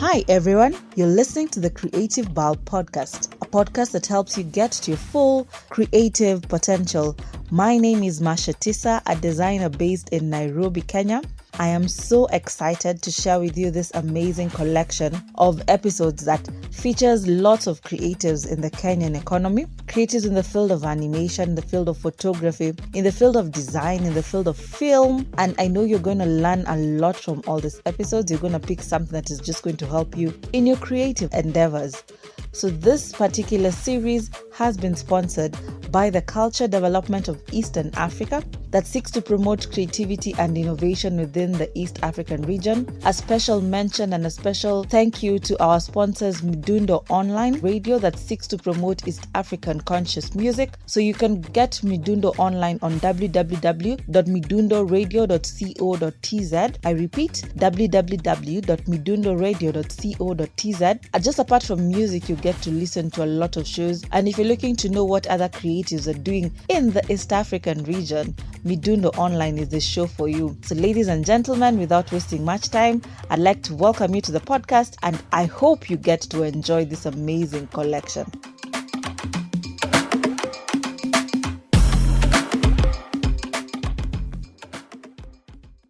Hi everyone, you're listening to the Creativebulb podcast, a podcast that helps you get to your full creative potential. My name is Masha Tisa, a designer based in Nairobi, Kenya. I am so excited to share with you this amazing collection of episodes that features lots of creatives in the Kenyan economy, creatives in the field of animation, in the field of photography, in the field of design, in the field of film. And I know you're going to learn a lot from all these episodes. You're going to pick something that is just going to help you in your creative endeavors. So this particular series has been sponsored by the Culture Development of Eastern Africa that seeks to promote creativity and innovation within the East African region. A special mention and a special thank you to our sponsors Midundo Online Radio that seeks to promote East African conscious music. So you can get Midundo Online on www.midundoradio.co.tz. I repeat, www.midundoradio.co.tz. Just apart from music, you get to listen to a lot of shows. And if you're looking to know what other creatives are doing in the East African region, Midundo Online is the show for you. So ladies and gentlemen, without wasting much time, I'd like to welcome you to the podcast, and I hope you get to enjoy this amazing collection.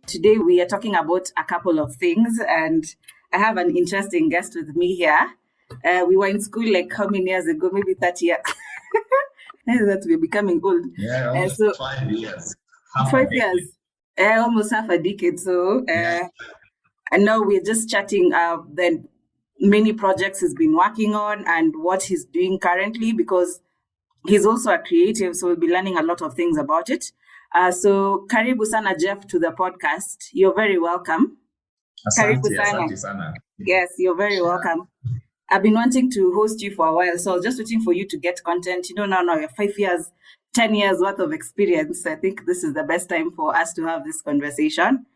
Today we are talking about a couple of things, and I have an interesting guest with me here. We were in school like how many years ago? Maybe 30 years. That we're becoming old. Yeah, almost 5 years. 5 years. Almost half a decade. So, and now we're just chatting the many projects he's been working on and what he's doing currently, because he's also a creative. So we'll be learning a lot of things about it. So karibu sana Jeff to the podcast. You're very welcome. Asante sana. Yes, you're very welcome. I've been wanting to host you for a while, so I was just waiting for you to get content. Now you're 5 years, 10 years worth of experience. I think this is the best time for us to have this conversation.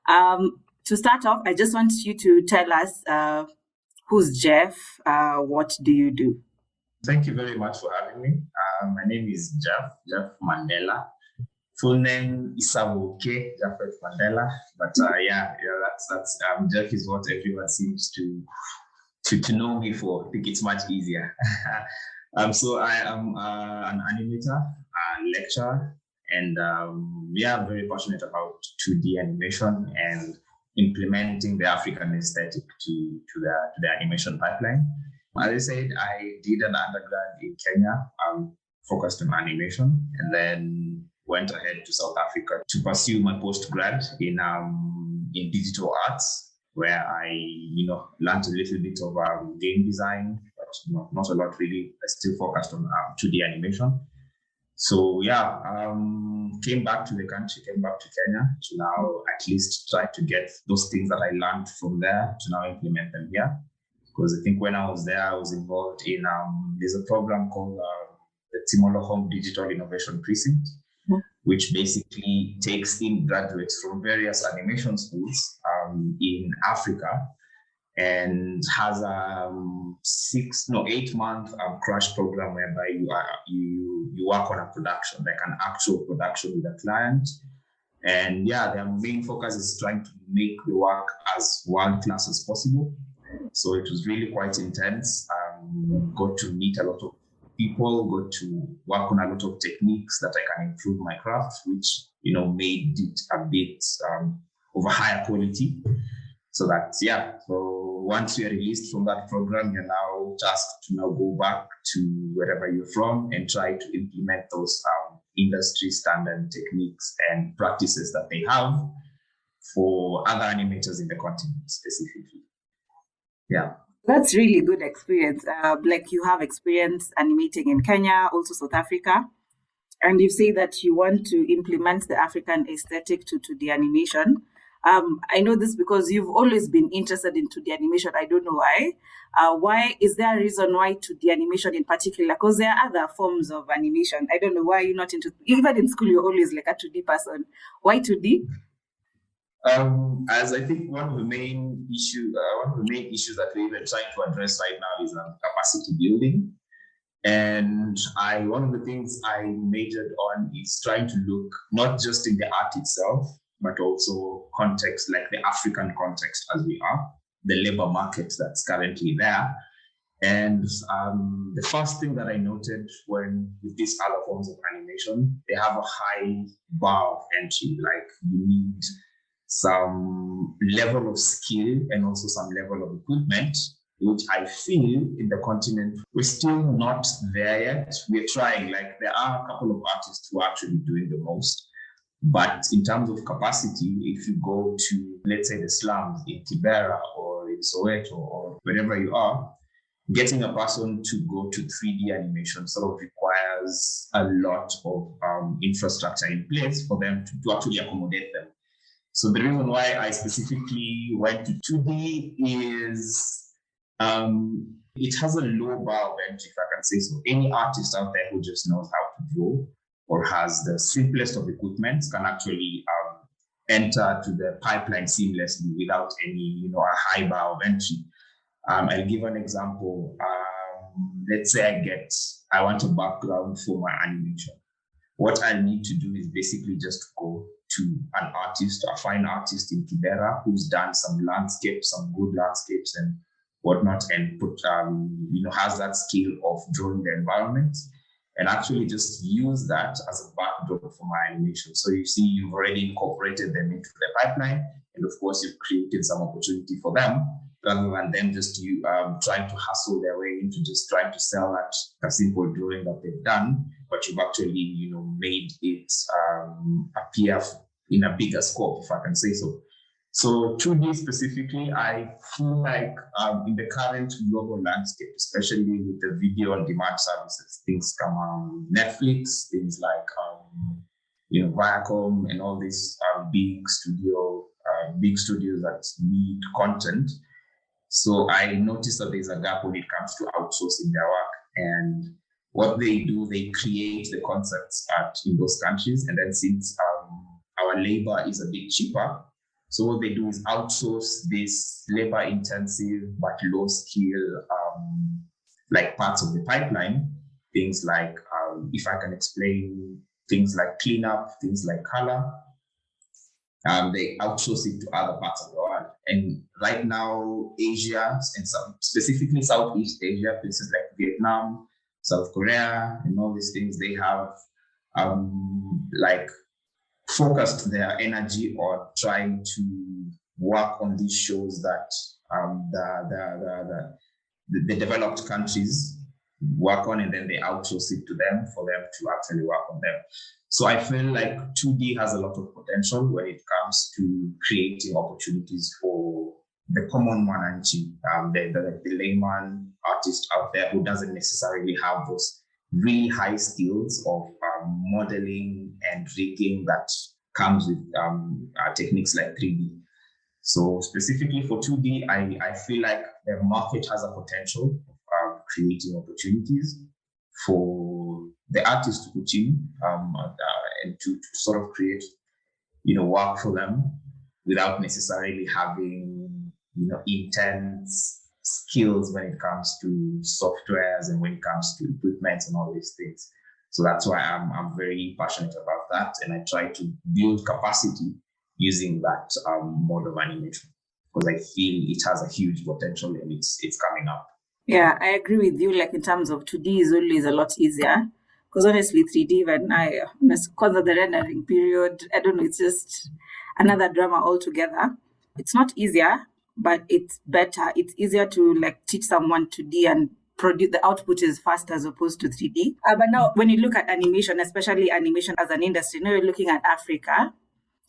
To start off, I just want you to tell us who's Jeff, what do you do? Thank you very much for having me. My name is Jeff Mandela. Full name is K. Jeff Mandela. But that's Jeff is what everyone seems to know me for. I think it's much easier. So I am an animator, a lecturer, and I'm very passionate about 2D animation and implementing the African aesthetic to the animation pipeline. As I said, I did an undergrad in Kenya, focused on animation, and then went ahead to South Africa to pursue my postgrad in digital arts, where I, learned a little bit of game design, but not a lot really. I still focused on 2D animation. So came back to the country, came back to Kenya to now at least try to get those things that I learned from there to now implement them here. Because I think when I was there, I was involved in, there's a program called the Timolo Home Digital Innovation Precinct, which basically takes in graduates from various animation schools in Africa and has a 8-month crash program whereby you work on a production, like an actual production with a client. And their main focus is trying to make the work as world-class as possible. So it was really quite intense. Got to meet a lot of people, got to work on a lot of techniques that I can improve my craft, which made it a bit of a higher quality. So so once you're released from that program, you're now tasked to go back to wherever you're from and try to implement those industry standard techniques and practices that they have for other animators in the continent specifically. Yeah. That's really good experience. Like you have experience animating in Kenya, also South Africa, and you say that you want to implement the African aesthetic to the animation. I know this because you've always been interested in 2D animation. I don't know why. Why is there a reason why 2D animation in particular? Because there are other forms of animation. I don't know why you're not into. Even in school, you're always like a 2D person. Why 2D? As I think one of the main issues that we're even trying to address right now is capacity building. And one of the things I majored on is trying to look not just in the art itself, but also context, like the African context as we are. the labor market that's currently there. And the first thing that I noted when with these other forms of animation, they have a high bar of entry. Like you need some level of skill and also some level of equipment, which I feel in the continent, we're still not there yet. We're trying, like there are a couple of artists who are actually doing the most. But in terms of capacity, if you go to, let's say, the slums in Kibera or in Soweto or wherever you are, getting a person to go to 3D animation sort of requires a lot of infrastructure in place for them to actually accommodate them. So the reason why I specifically went to 2D is it has a low bar of entry, if I can say so. Any artist out there who just knows how to draw or has the simplest of equipment can actually enter to the pipeline seamlessly without any, a high bar of entry. I'll give an example. Let's say I want a background for my animation. What I need to do is basically just go to an artist, a fine artist in Kibera who's done some landscapes, some good landscapes and whatnot, and has that skill of drawing the environment, and actually just use that as a backdrop for my animation. So you see, you've already incorporated them into the pipeline, and of course, you've created some opportunity for them, rather than them just trying to hustle their way into just trying to sell that a simple drawing that they've done, but you've actually, made it appear in a bigger scope, if I can say so. So 2D specifically, I feel like in the current global landscape, especially with the video on demand services, things come on Netflix, things like Viacom and all these big studios that need content. So I noticed that there's a gap when it comes to outsourcing their work. And what they do, they create the concepts in those countries. And then since our labor is a bit cheaper, so what they do is outsource this labor-intensive but low-skill like parts of the pipeline. Things like, if I can explain, things like cleanup, things like color. They outsource it to other parts of the world. And right now, Asia and specifically Southeast Asia, places like Vietnam, South Korea, and all these things, they have focused their energy on trying to work on these shows that the developed countries work on, and then they outsource it to them for them to actually work on them. So I feel like 2D has a lot of potential when it comes to creating opportunities for the common man, the layman artist out there who doesn't necessarily have those really high skills of modeling and rigging that comes with techniques like 3D. So specifically for 2D, I feel like the market has a potential of creating opportunities for the artists to put in and to sort of create, work for them without necessarily having, intense skills when it comes to softwares and when it comes to equipment and all these things. So that's why I'm very passionate about that, and I try to build capacity using that mode of animation because I feel it has a huge potential and it's coming up. Yeah, I agree with you. Like in terms of 2D is always a lot easier because honestly 3D because of the rendering period, I don't know, it's just another drama altogether. It's not easier, but it's better. It's easier to teach someone 2D and produce the output is fast as opposed to 3D. But now when you look at animation, especially animation as an industry, now you're looking at Africa.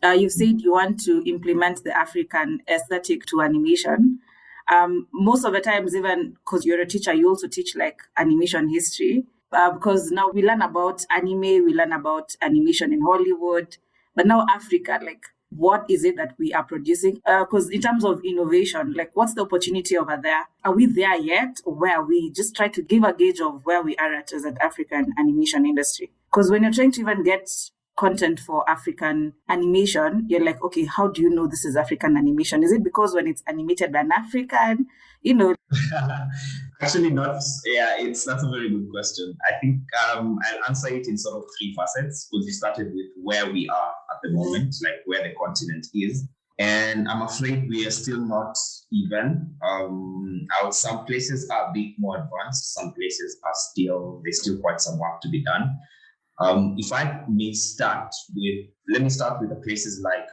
You've said you want to implement the African aesthetic to animation. Most of the times, even because you're a teacher, you also teach animation history. Because now we learn about anime, we learn about animation in Hollywood, but now Africa, what is it that we are producing? Because in terms of innovation, what's the opportunity over there? Are we there yet? Or where are we? Just try to give a gauge of where we are at as an African animation industry. Because when you're trying to even get content for African animation, you're like, okay, how do you know this is African animation? Is it because when it's animated by an African, Actually, not. Yeah, that's a very good question. I think I'll answer it in sort of three facets because we started with where we are at the moment, like where the continent is. And I'm afraid we are still not even. Some places are a bit more advanced. Some places there's still quite some work to be done. If I may let me start with the places like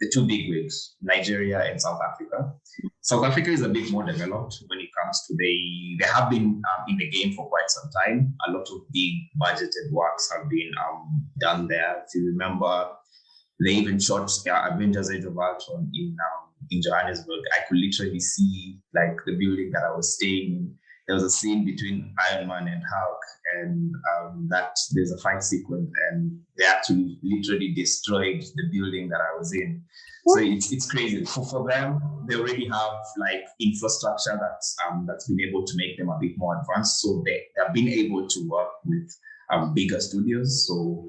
the two big wigs, Nigeria and South Africa. South Africa is a bit more developed when it comes to they have been in the game for quite some time. A lot of big budgeted works have been done there. If you remember, they even shot Avengers Age of Ultron in Johannesburg. I could literally see like the building that I was staying in. There was a scene between Iron Man and Hulk, and that there's a fight sequence, and they actually literally destroyed the building that I was in. So it's crazy. For them, they already have like infrastructure that's been able to make them a bit more advanced. So they have been able to work with bigger studios. So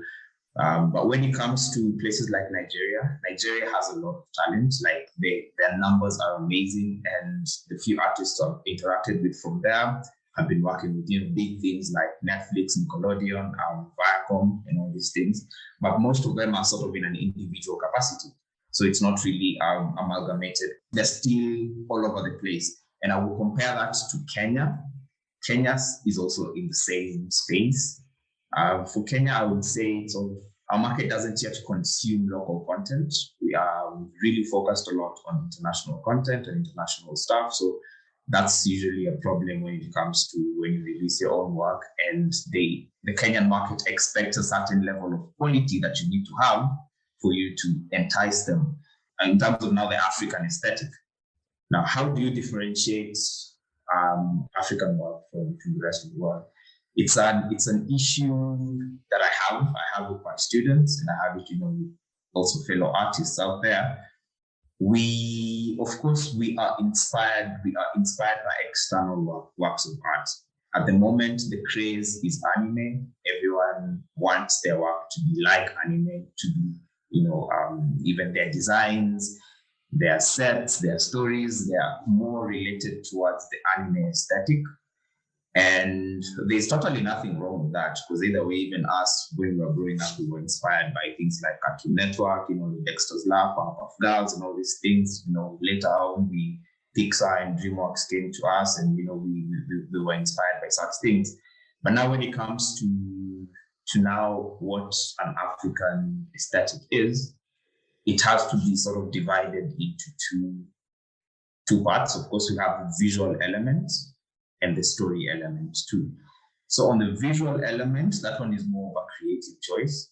but when it comes to places like Nigeria has a lot of talent. Like their numbers are amazing, and the few artists I've interacted with from there have been working with big things like Netflix, Nickelodeon, Viacom, and all these things. But most of them are sort of in an individual capacity, so it's not really amalgamated. They're still all over the place, and I will compare that to Kenya. Kenya is also in the same space. For Kenya, I would say our market doesn't yet consume local content. We are really focused a lot on international content and international stuff. So that's usually a problem when it comes to when you release your own work, and the Kenyan market expects a certain level of quality that you need to have for you to entice them. And in terms of now the African aesthetic. Now, how do you differentiate African work from the rest of the world? It's an issue that I have with my students, and I have it, with also fellow artists out there. We are inspired by external works of art. At the moment, the craze is anime. Everyone wants their work to be like anime, to be, even their designs, their sets, their stories, they are more related towards the anime aesthetic. And there's totally nothing wrong with that, because either way, even us, when we were growing up, we were inspired by things like Cartoon Network, Dexter's Lab, Powerpuff Girls, and all these things. Later on, Pixar and DreamWorks came to us, and we were inspired by such things. But now, when it comes to now what an African aesthetic is, it has to be sort of divided into two parts. Of course, we have the visual elements and the story element too. So on the visual element, that one is more of a creative choice.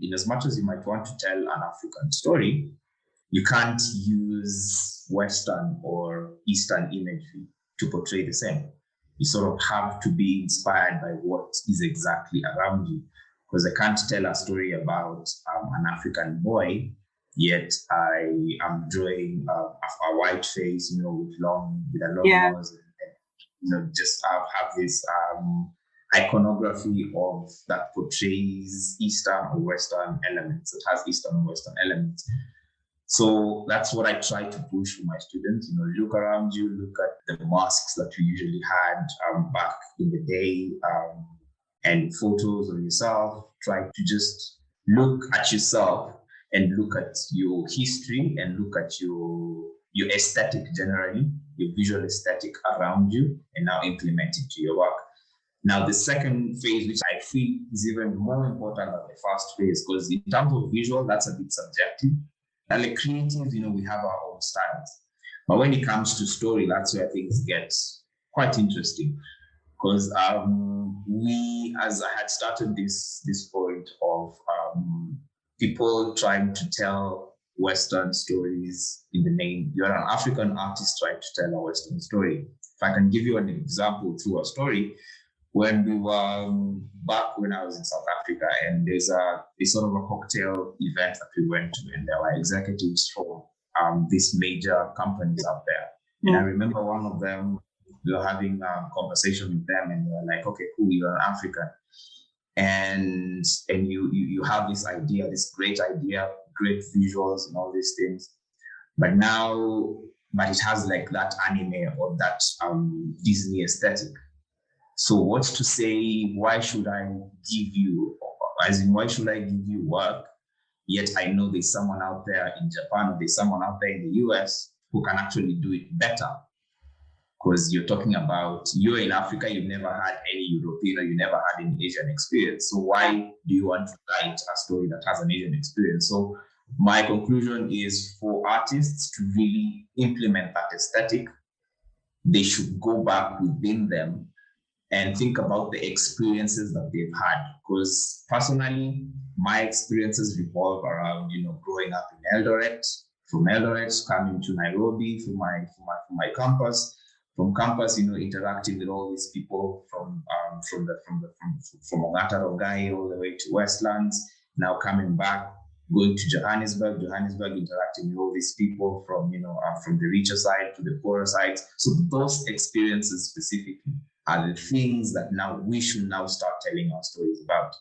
In as much as you might want to tell an African story, you can't use Western or Eastern imagery to portray the same. You sort of have to be inspired by what is exactly around you. Because I can't tell a story about an African boy, yet I am drawing a white face, with a long nose. Just have this iconography of that portrays Eastern or Western elements. It has Eastern or Western elements. So that's what I try to push for my students. Look around you, look at the masks that you usually had back in the day, and photos of yourself. Try to just look at yourself and look at your history and look at your aesthetic generally, your visual aesthetic around you, and now implement it to your work. Now, the second phase, which I feel is even more important than the first phase, because in terms of visual, that's a bit subjective. And like creatives, we have our own styles. But when it comes to story, that's where things get quite interesting. Because as I had started this point of people trying to tell Western stories in the name. You're an African artist trying to tell a Western story. If I can give you an example through a story, when we were back when I was in South Africa, and there's a sort of a cocktail event that we went to, and there were executives from these major companies out there. And I remember one of them, we were having a conversation with them, and they were like, "Okay, cool, you're an African, and you have this idea, this great idea, great visuals and all these things, but it has like that anime or that Disney aesthetic. So what's to say, why should I give you work Yet I know there's someone out there in Japan, or there's someone out there in the US who can actually do it better. Because you're talking about, you're in Africa, you've never had any European, or you never had any Asian experience. So why do you want to write a story that has an Asian experience? So my conclusion is, for artists to really implement that aesthetic, they should go back within them and think about the experiences that they've had. Because personally, my experiences revolve around, growing up in Eldoret, from Eldoret coming to Nairobi for my campus. From campus, interacting with all these people from Ongata Rongai all the way to Westlands. Now coming back, going to Johannesburg, interacting with all these people from the richer side to the poorer side. So those experiences specifically are the things that now we should now start telling our stories about.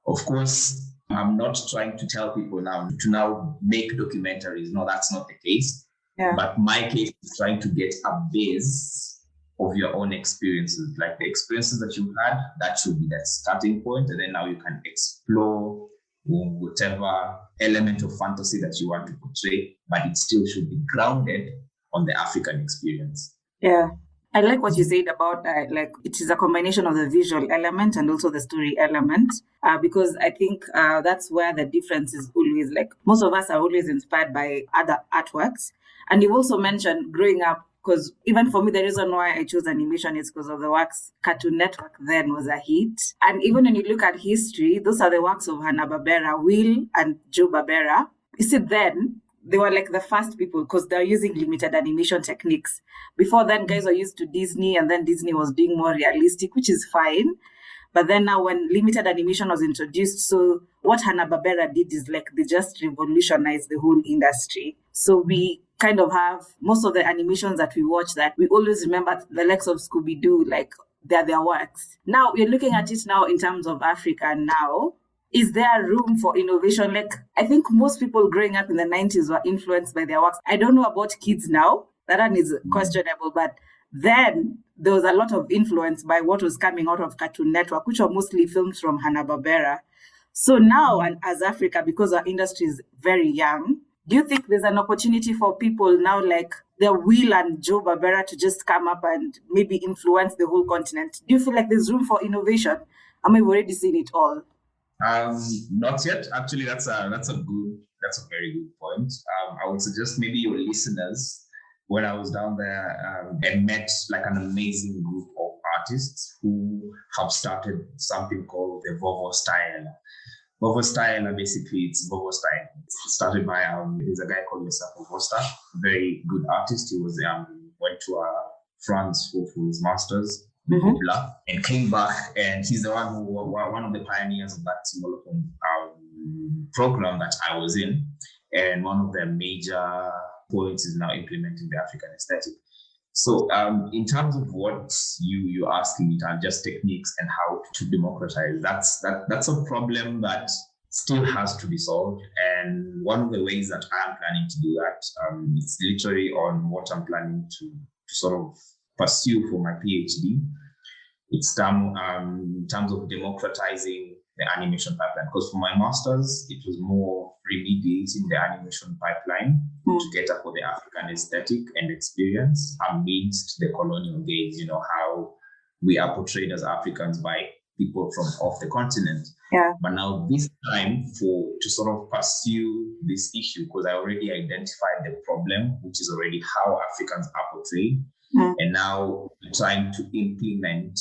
Of course, I'm not trying to tell people now to now make documentaries. No, that's not the case. Yeah. But my case is trying to get a base of your own experiences, like the experiences that you've had. That should be that starting point, and then now you can explore whatever element of fantasy that you want to portray, but it still should be grounded on the African experience. Yeah. I like what you said about like it is a combination of the visual element and also the story element, because I think that's where the difference is always. Like, most of us are always inspired by other artworks. And you've also mentioned growing up, because even for me, the reason why I chose animation is because of the works. Cartoon Network then was a hit. And even when you look at history, those are the works of Hanna-Barbera, Will and Joe Barbera. You see, then they were like the first people because they're using limited animation techniques. Before then, guys were used to Disney, and then Disney was doing more realistic, which is fine. But then now when limited animation was introduced, so what Hanna-Barbera did is like they just revolutionized the whole industry. So we kind of have most of the animations that we watch that we always remember the likes of Scooby-Doo, like they're their works. Now we're looking at it now in terms of Africa now. Is there room for innovation? Like, I think most people growing up in the 90s were influenced by their works. I don't know about kids now. That one is questionable. But then there was a lot of influence by what was coming out of Cartoon Network, which are mostly films from Hanna-Barbera. So now, and as Africa, because our industry is very young, do you think there's an opportunity for people now like the Will and Joe Barbera to just come up and maybe influence the whole continent? Do you feel like there's room for innovation? I mean, we've already seen it all. Not yet. Actually, that's a very good point. I would suggest maybe your listeners, when I was down there, I met like an amazing group of artists who have started something called the Vovo Style. Vovo Style, basically, it's Vovo Style. It's started by there's a guy called Mr. Vovosta, very good artist. He was went to France for his masters. And came back, and he's the one who one of the pioneers of that symbolic program that I was in, and one of their major points is now implementing the African aesthetic. So in terms of what you're asking me, just techniques and how to democratize, that's a problem that still has to be solved. And one of the ways that I'm planning to do that, it's literally on what I'm planning to sort of pursue for my PhD. It's in terms of democratizing the animation pipeline. Because for my master's, it was more remediating the animation pipeline to cater for the African aesthetic and experience amidst the colonial gaze. How we are portrayed as Africans by people from off the continent. Yeah. But now this time to sort of pursue this issue, because I already identified the problem, which is already how Africans are portrayed. And now we're trying to implement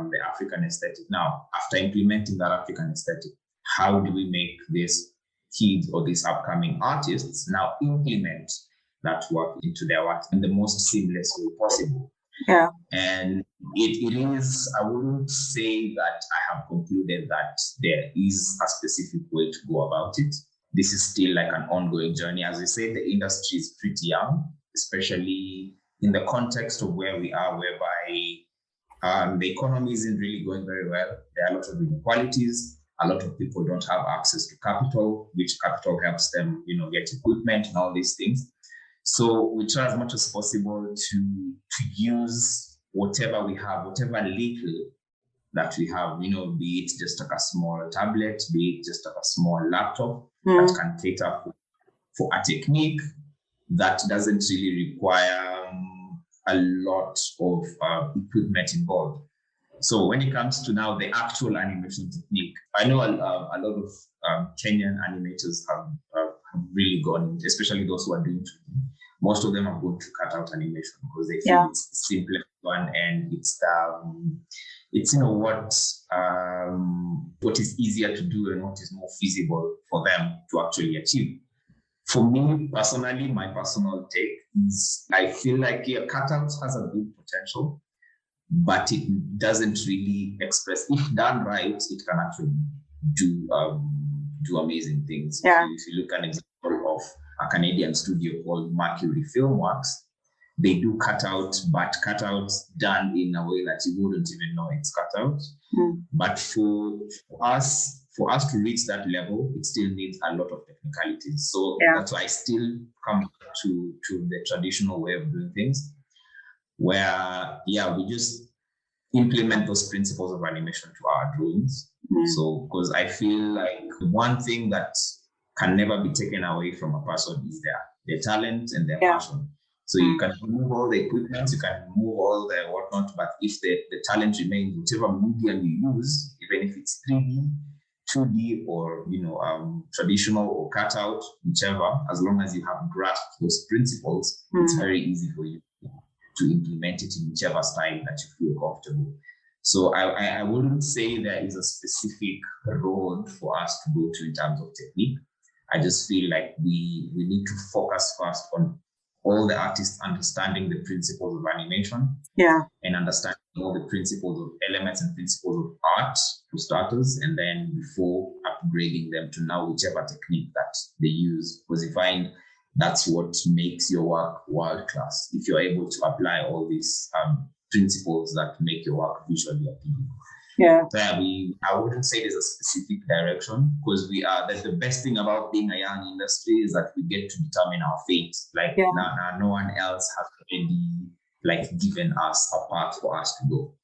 the African aesthetic. Now, after implementing that African aesthetic, how do we make these kids or these upcoming artists now implement that work into their work in the most seamless way possible? Yeah. And it is, I wouldn't say that I have concluded that there is a specific way to go about it. This is still like an ongoing journey. As I said, the industry is pretty young, especially in the context of where we are, whereby the economy isn't really going very well. There are a lot of inequalities. A lot of people don't have access to capital, which capital helps them, get equipment and all these things. So we try as much as possible to use whatever we have, whatever little that we have, be it just like a small tablet, be it just like a small laptop, that can cater for a technique that doesn't really require a lot of equipment involved. So when it comes to now the actual animation technique, I know a lot of Kenyan animators have really gone, especially those who are doing 2D. Most of them have gone to cutout animation because they feel it's the simplest one, and it's what is easier to do and what is more feasible for them to actually achieve. For me personally, my personal take is I feel like cutouts has a good potential, but it doesn't really express. If done right, it can actually do amazing things. Yeah. If you look at an example of a Canadian studio called Mercury Filmworks, they do cutouts, but cutouts done in a way that you wouldn't even know it's cutouts. But for us to reach that level, it still needs a lot of technicalities. So that's why I still come back to the traditional way of doing things, where we just implement those principles of animation to our drawings. So because I feel like one thing that can never be taken away from a person is their talent and their passion. So you can remove all the equipment, you can remove all the whatnot, but if the talent remains, whichever medium you use, even if it's 3D, 2D, or traditional or cutout, whichever, as long as you have grasped those principles, it's very easy for you to implement it in whichever style that you feel comfortable. So I wouldn't say there is a specific road for us to go to in terms of technique. I just feel like we need to focus first on all the artists understanding the principles of animation, and understanding all the principles of elements and principles of art for starters, and then before upgrading them to now whichever technique that they use, because you find that's what makes your work world class. If you're able to apply all these principles that make your work visually appealing. So I wouldn't say there's a specific direction, because the best thing about being a young industry is that we get to determine our fate. Like no one else has already given us a path for us to go.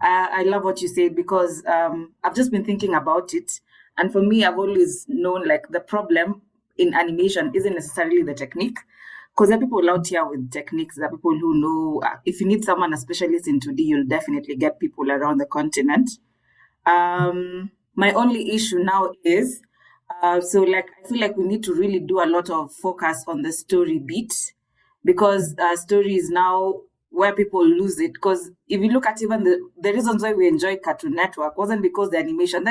I love what you said, because I've just been thinking about it, and for me, I've always known like the problem in animation isn't necessarily the technique, because there are people out here with techniques. There are people who know. If you need someone, a specialist in 2D, you'll definitely get people around the continent. My only issue now is, I feel like we need to really do a lot of focus on the story beat, because story is now where people lose it. Because if you look at even the reasons why we enjoy Cartoon Network wasn't because the animation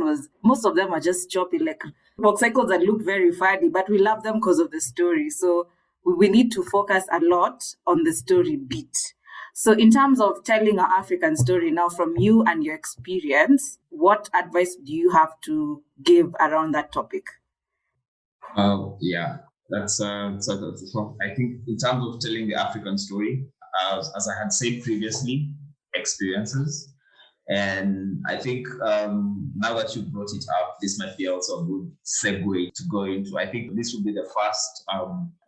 was, most of them are just choppy, like box cycles that look very funny, but we love them because of the story. So we need to focus a lot on the story beat. So in terms of telling an African story now, from you and your experience, what advice do you have to give around that topic? That's I think in terms of telling the African story, as I had said previously, experiences. And I think now that you brought it up, this might be also a good segue to go into. I think this will be the first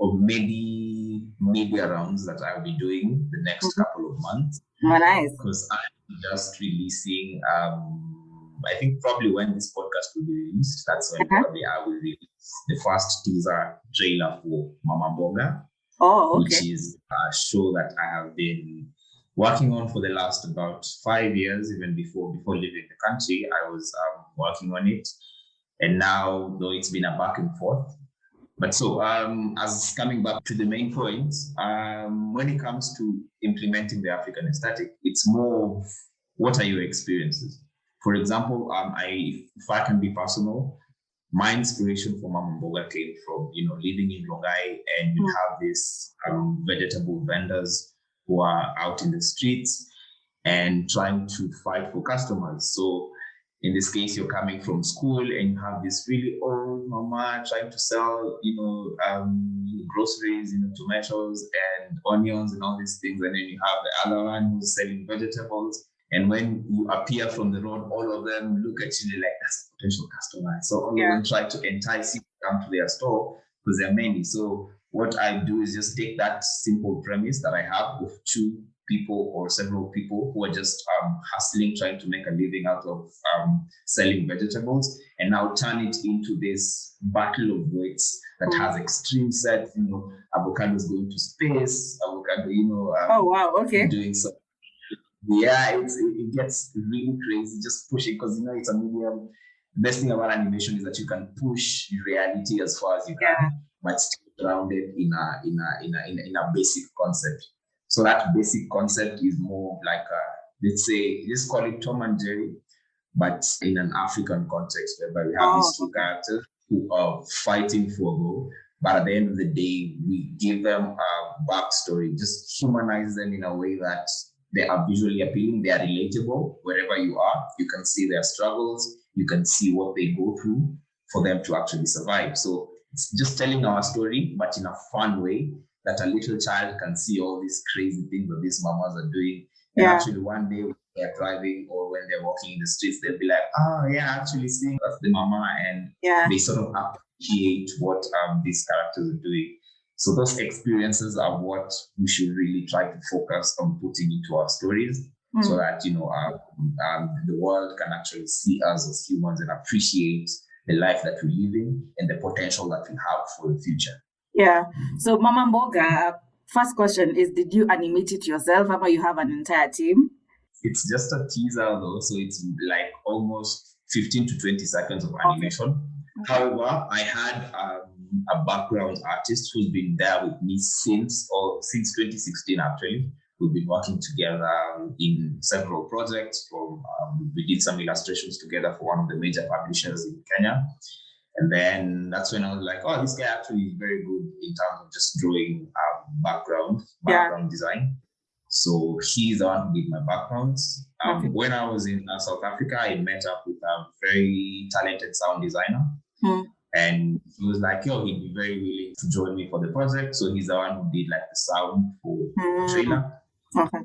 of many media rounds that I'll be doing the next couple of months. Nice. Because I'm just releasing, I think probably when this podcast will be released, that's when probably I will release the first teaser trailer for Mama Mboga. Which is a show that I have been working on for the last about 5 years. Even before leaving the country, I was working on it, and now though it's been a back and forth. But so as coming back to the main point, when it comes to implementing the African aesthetic, it's more of what are your experiences. For example, if I can be personal, my inspiration for Mama Mboga came from, living in Longai, and you have these vegetable vendors who are out in the streets and trying to fight for customers. So in this case, you're coming from school and you have this really old mama trying to sell, groceries, tomatoes and onions and all these things. And then you have the other one who's selling vegetables. And when you appear from the road, all of them look at you like, that's a potential customer. So all of them try to entice you to come to their store because there are many. So what I do is just take that simple premise that I have of two people or several people who are just hustling, trying to make a living out of selling vegetables, and now turn it into this battle of weights that has extreme sets. Avocados going to space, avocado, Oh, wow. Okay. doing so. Yeah, it gets really crazy just pushing, because it's a medium. The best thing about animation is that you can push reality as far as you can, but still grounded in a basic concept. So that basic concept is more like let's call it Tom and Jerry, but in an African context, whereby we have these two characters who are fighting for a goal. But at the end of the day, we give them a backstory, just humanize them in a way that they are visually appealing, they are relatable wherever you are. You can see their struggles, you can see what they go through for them to actually survive. So it's just telling our story, but in a fun way that a little child can see all these crazy things that these mamas are doing. And actually one day when they're driving or when they're walking in the streets, they'll be like, oh yeah, actually seeing that's the mama. And they sort of appreciate what these characters are doing. So those experiences are what we should really try to focus on putting into our stories, so that the world can actually see us as humans and appreciate the life that we live in and the potential that we have for the future. Yeah. So Mama Mboga, first question is, did you animate it yourself, or you have an entire team? It's just a teaser though, so it's like almost 15 to 20 seconds of animation. However, I had a background artist who's been there with me since 2016 actually. We've been working together in several projects. We did some illustrations together for one of the major publishers in Kenya. And then that's when I was like, oh, this guy actually is very good in terms of just drawing background design. So he's the one who did my backgrounds. When I was in South Africa, I met up with a very talented sound designer. And he was like, yo, he'd be very willing to join me for the project. So he's the one who did like the sound for the trailer.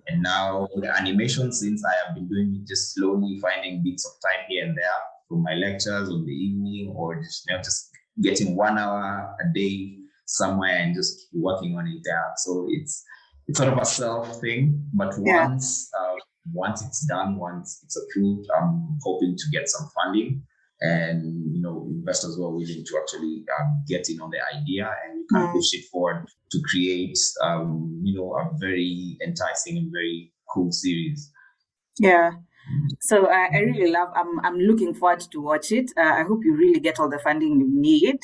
And now the animation, since I have been doing it, just slowly finding bits of time here and there from my lectures on the evening, or just getting 1 hour a day somewhere and just working on it there. So it's sort of a self thing, but once it's done, once it's approved, I'm hoping to get some funding and investors who are willing to actually get in on the idea, and we can push it forward to create a very enticing and very cool series. Yeah. So I really love. I'm looking forward to watch it. I hope you really get all the funding you need.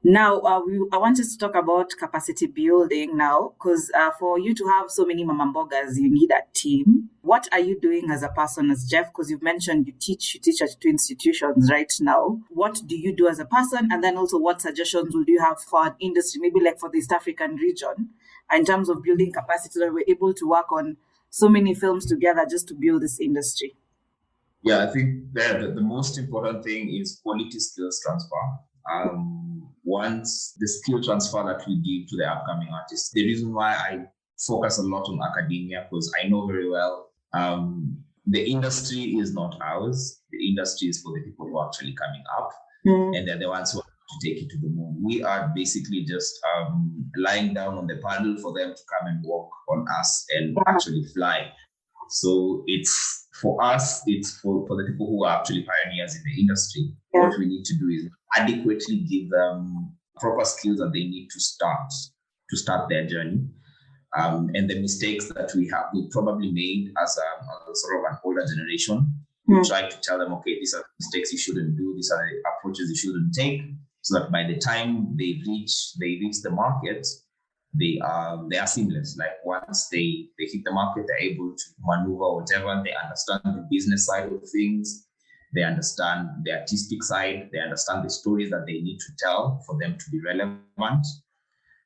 Now, I want us to talk about capacity building now, because for you to have so many Mama Mbogas, you need a team. What are you doing as a person, as Jeff? Because you've mentioned you teach at 2 institutions right now. What do you do as a person? And then also, what suggestions would you have for an industry, maybe like for the East African region, in terms of building capacity, that we're able to work on so many films together just to build this industry? Yeah, I think the most important thing is quality skills transfer. Once the skill transfer that we give to the upcoming artists, the reason why I focus a lot on academia, because I know very well the industry is not ours. The industry is for the people who are actually coming up, and they're the ones who are to take it to the moon. We are basically just lying down on the paddle for them to come and walk on us and actually fly. So it's for us, it's for the people who are actually pioneers in the industry. What we need to do is adequately give them proper skills that they need to start their journey. And the mistakes that we probably made as a sort of an older generation, we try to tell them, okay, these are mistakes you shouldn't do, these are the approaches you shouldn't take, so that by the time they reach the market, they are seamless. Like once they hit the market, they're able to maneuver whatever. They understand the business side of things. They understand the artistic side. They understand the stories that they need to tell for them to be relevant.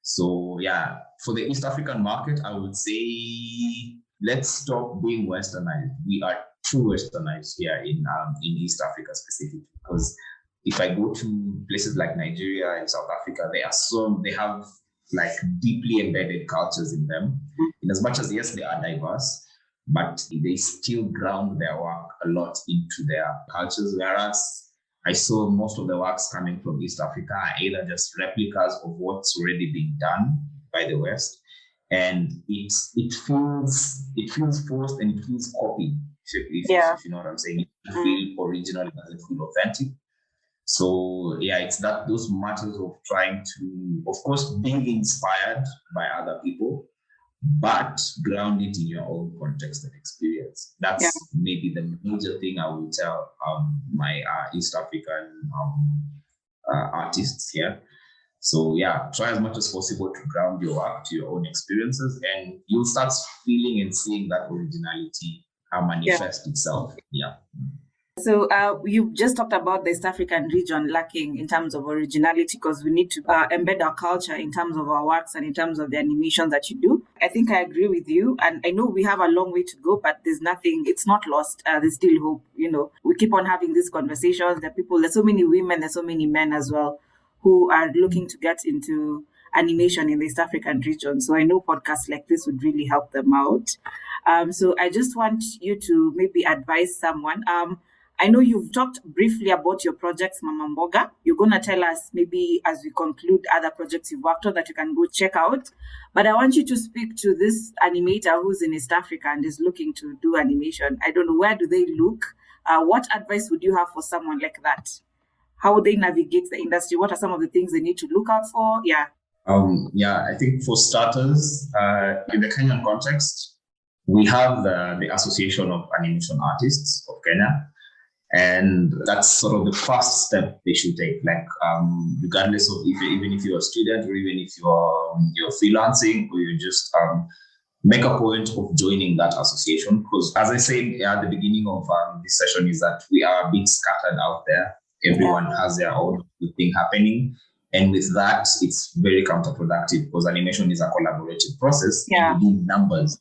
So yeah, for the East African market, I would say let's stop being westernized. We are too westernized here in East Africa specifically, because if I go to places like Nigeria and South Africa, they have like deeply embedded cultures in them. In as much as, yes, they are diverse, but they still ground their work a lot into their cultures. Whereas I saw most of the works coming from East Africa are either just replicas of what's already been done by the West. and it feels forced and it feels copied. If you know what I'm saying, it doesn't feel original, it doesn't feel authentic. So yeah, it's that those matters of trying to, of course, being inspired by other people, but ground it in your own context and experience. That's maybe the major thing I will tell my East African artists here. So yeah, try as much as possible to ground your work to your own experiences, and you'll start feeling and seeing that originality manifest itself. Yeah. So you just talked about the East African region lacking in terms of originality, because we need to embed our culture in terms of our works and in terms of the animation that you do. I think I agree with you. And I know we have a long way to go, but there's nothing, it's not lost. There's still hope. We keep on having these conversations. There's so many women, there's so many men as well who are looking to get into animation in the East African region. So I know podcasts like this would really help them out. So I just want you to maybe advise someone. I know you've talked briefly about your projects, Mama Mboga. You're going to tell us maybe as we conclude other projects you've worked on that you can go check out. But I want you to speak to this animator who's in East Africa and is looking to do animation. I don't know, where do they look? What advice would you have for someone like that? How would they navigate the industry? What are some of the things they need to look out for? Yeah. I think for starters, in the Kenyan context, we have the Association of Animation Artists of Kenya. And that's sort of the first step they should take, like regardless of even if you're a student or even if you're freelancing or you just make a point of joining that association. Because as I said at the beginning of this session, is that we are a bit scattered out there. Everyone has their own thing happening. And with that, it's very counterproductive because animation is a collaborative process. Yeah. And you need numbers.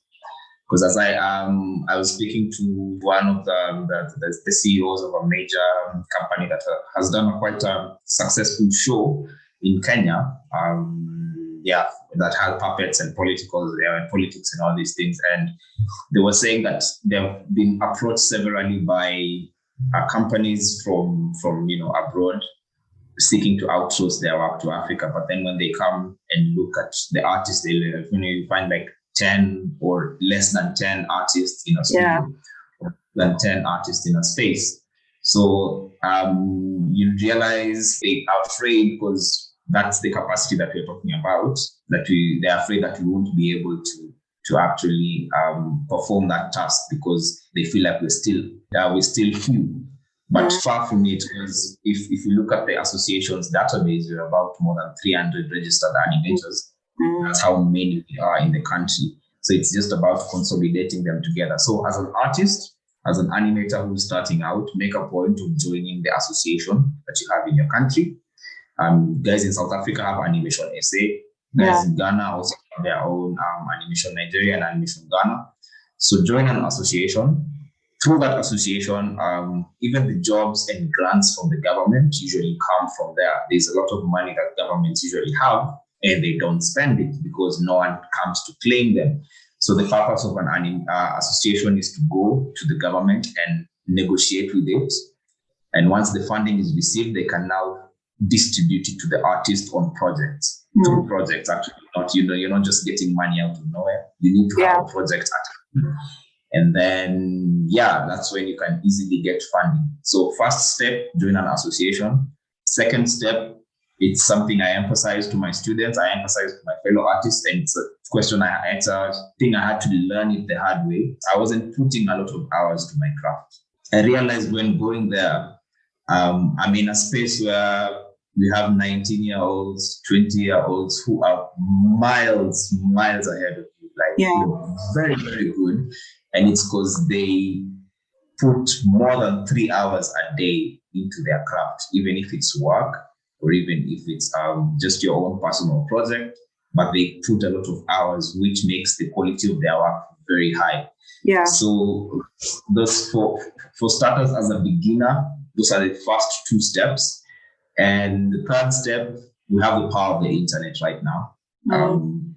Because as I was speaking to one of the CEOs of a major company that has done a quite successful show in Kenya, that had puppets and politics and all these things, and they were saying that they've been approached severally by companies from abroad seeking to outsource their work to Africa, but then when they come and look at the artists, you find like 10 or less than 10 artists in a studio, or than 10 artists in a space. So you realize they are afraid, because that's the capacity that we're talking about, they're afraid that we won't be able to actually perform that task because they feel like we're still few. But far from it, because if you look at the association's database, we're about more than 300 registered animators. That's how many we are in the country. So it's just about consolidating them together. So as an artist, as an animator who's starting out, make a point of joining the association that you have in your country. Guys in South Africa have Animation SA. Guys in Ghana also have their own Animation Nigeria and Animation Ghana. So join an association. Through that association, even the jobs and grants from the government usually come from there. There's a lot of money that governments usually have, and they don't spend it because no one comes to claim them. So the purpose of an association is to go to the government and negotiate with it. And once the funding is received, they can now distribute it to the artist on projects. Through projects, actually, you're not just getting money out of nowhere. You need to have a project actually. And then, that's when you can easily get funding. So first step, join an association. Second step, it's something I emphasize to my students, I emphasize to my fellow artists, and it's a question it's a thing I had to learn it the hard way. I wasn't putting a lot of hours to my craft. I realized when going there, I'm in a space where we have 19-year-olds, 20-year-olds who are miles ahead of you, very, very good. And it's because they put more than 3 hours a day into their craft, even if it's work or even if it's just your own personal project, but they put a lot of hours, which makes the quality of their work very high. Yeah. So those for starters, as a beginner, those are the first two steps. And the third step, we have the power of the internet right now.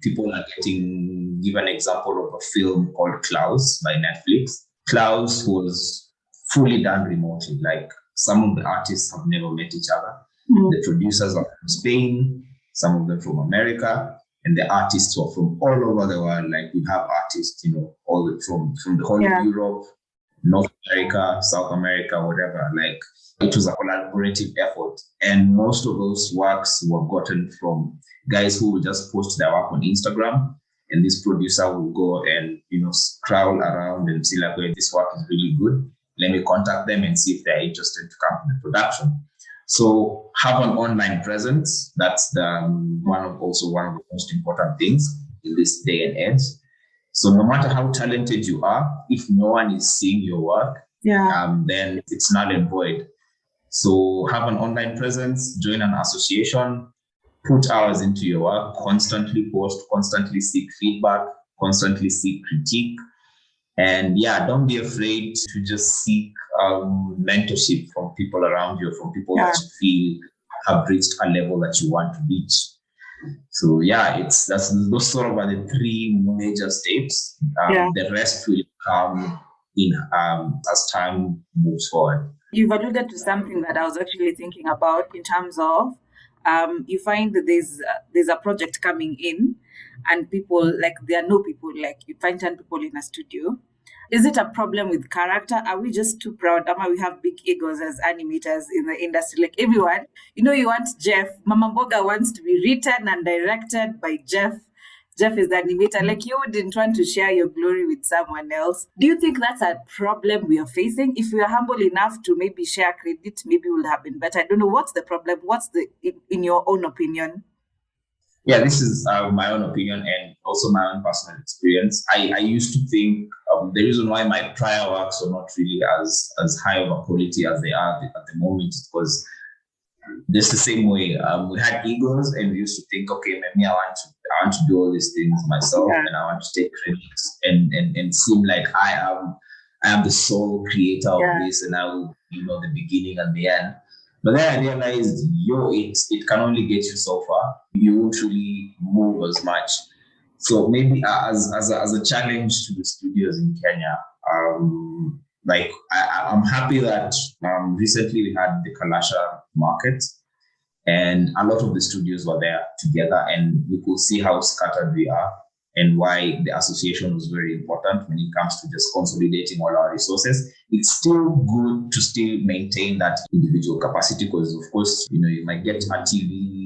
People are give an example of a film called Klaus by Netflix. Klaus was fully done remotely. Like, some of the artists have never met each other. The producers are from Spain, some of them from America. and the artists were from all over the world. Like we have artists, from the whole of Europe, North America, South America, whatever. Like it was a collaborative effort, and most of those works were gotten from guys who would just post their work on Instagram, and this producer will go and scroll around and see like, "Hey, this work is really good. Let me contact them and see if they're interested to come to the production." So have an online presence. That's one of the most important things in this day and age. So no matter how talented you are, if no one is seeing your work, then it's null and void. So have an online presence, join an association, put hours into your work, constantly post, constantly seek feedback, constantly seek critique. And don't be afraid to just seek mentorship from people around you, from people that you feel have reached a level that you want to reach. So those sort of are the three major steps. The rest will come in as time moves forward. You've alluded to something that I was actually thinking about in terms of you find that there's a project coming in, and people, like, there are no people, like you find 10 people in a studio. Is it a problem with character? Are we just too proud? We have big egos as animators in the industry. Like everyone, you want Jeff. Mama Boga wants to be written and directed by Jeff. Jeff is the animator. Like, you wouldn't want to share your glory with someone else. Do you think that's a problem we are facing? If we are humble enough to maybe share credit, maybe it would have been better. I don't know. What's the problem? In your own opinion? Yeah, this is my own opinion and also my own personal experience. I used to think the reason why my prior works are not really as high of a quality as they are at the moment is because just the same way we had egos, and we used to think, okay, maybe I want to do all these things myself, and I want to take credits and seem like I am the sole creator of this, and I will the beginning and the end. But then I realized, it can only get you so far. You won't really move as much. So maybe as a challenge to the studios in Kenya, I'm happy that recently we had the Kalasha market, and a lot of the studios were there together, and we could see how scattered we are and why the association was very important when it comes to just consolidating all our resources. It's still good to still maintain that individual capacity because, of course, you might get a TV